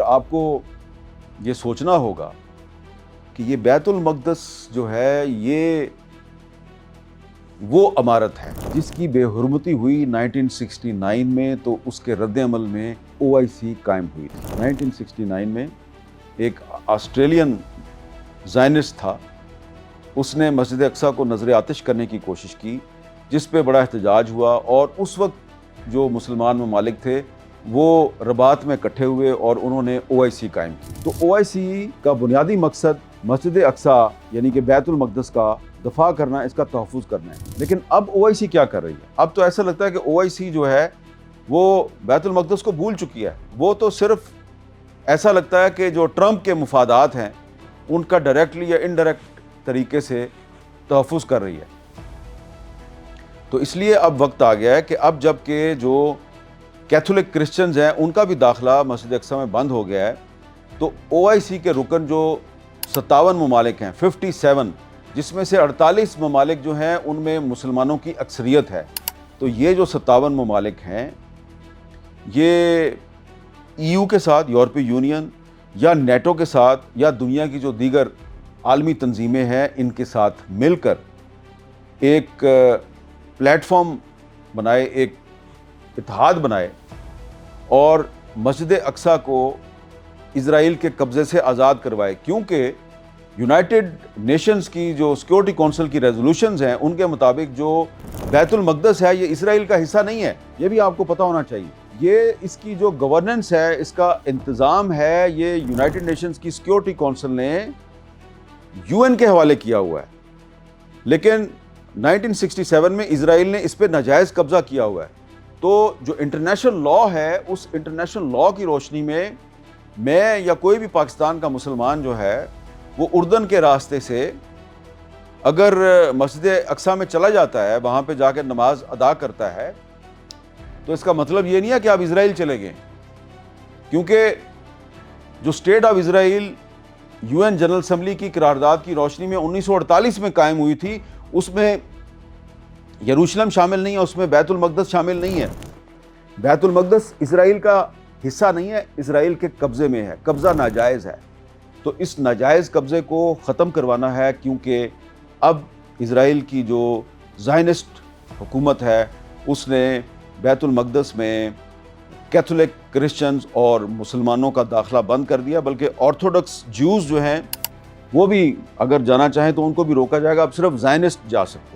آپ کو یہ سوچنا ہوگا کہ یہ بیت المقدس جو ہے یہ وہ عمارت ہے جس کی بے حرمتی ہوئی 1969 میں، تو اس کے رد عمل میں OIC قائم ہوئی تھی۔ 1969 میں ایک آسٹریلین زائنسٹ تھا، اس نے مسجد اقصیٰ کو نظر آتش کرنے کی کوشش کی، جس پہ بڑا احتجاج ہوا، اور اس وقت جو مسلمان ممالک تھے وہ رباط میں اکٹھے ہوئے اور انہوں نے OIC قائم کی۔ تو OIC کا بنیادی مقصد مسجد اقصیٰ یعنی کہ بیت المقدس کا دفاع کرنا، اس کا تحفظ کرنا ہے۔ لیکن اب OIC کیا کر رہی ہے؟ اب تو ایسا لگتا ہے کہ OIC جو ہے وہ بیت المقدس کو بھول چکی ہے۔ وہ تو صرف ایسا لگتا ہے کہ جو ٹرمپ کے مفادات ہیں ان کا ڈائریکٹلی یا انڈائریکٹ طریقے سے تحفظ کر رہی ہے۔ تو اس لیے اب وقت آ گیا ہے کہ اب جب کہ جو کیتھولک کرسچنز ہیں ان کا بھی داخلہ مسجد اقصیٰ میں بند ہو گیا ہے، تو OIC کے رکن جو 57 ممالک ہیں، 57، جس میں سے 48 ممالک جو ہیں ان میں مسلمانوں کی اکثریت ہے۔ تو یہ جو 57 ممالک ہیں یہ EU کے ساتھ، یورپی یونین یا نیٹو کے ساتھ، یا دنیا کی جو دیگر عالمی تنظیمیں ہیں ان کے ساتھ مل کر ایک پلیٹ فارم بنائے، ایک اتحاد بنائے، اور مسجد اقصیٰ کو اسرائیل کے قبضے سے آزاد کروائے، کیونکہ یونائٹڈ نیشنز کی جو سیکورٹی کونسل کی ریزولوشنز ہیں ان کے مطابق جو بیت المقدس ہے یہ اسرائیل کا حصہ نہیں ہے۔ یہ بھی آپ کو پتہ ہونا چاہیے۔ یہ اس کی جو گورننس ہے، اس کا انتظام ہے، یہ یونائٹڈ نیشنز کی سیکورٹی کونسل نے UN کے حوالے کیا ہوا ہے، لیکن 1967 میں اسرائیل نے اس پہ ناجائز قبضہ کیا ہوا ہے۔ تو جو انٹرنیشنل لا ہے، اس انٹرنیشنل لا کی روشنی میں یا کوئی بھی پاکستان کا مسلمان جو ہے وہ اردن کے راستے سے اگر مسجد اقصیٰ میں چلا جاتا ہے، وہاں پہ جا کے نماز ادا کرتا ہے، تو اس کا مطلب یہ نہیں ہے کہ آپ اسرائیل چلے گئے، کیونکہ جو state of Israel UN general assembly کی قرارداد کی روشنی میں 1948 میں قائم ہوئی تھی، اس میں یروشلم شامل نہیں ہے، اس میں بیت المقدس شامل نہیں ہے۔ بیت المقدس اسرائیل کا حصہ نہیں ہے، اسرائیل کے قبضے میں ہے، قبضہ ناجائز ہے۔ تو اس ناجائز قبضے کو ختم کروانا ہے، کیونکہ اب اسرائیل کی جو زائنسٹ حکومت ہے اس نے بیت المقدس میں کیتھولک کرسچنز اور مسلمانوں کا داخلہ بند کر دیا، بلکہ آرتھوڈکس جیوز جو ہیں وہ بھی اگر جانا چاہیں تو ان کو بھی روکا جائے گا، اب صرف زائنسٹ جا سکتے ہیں۔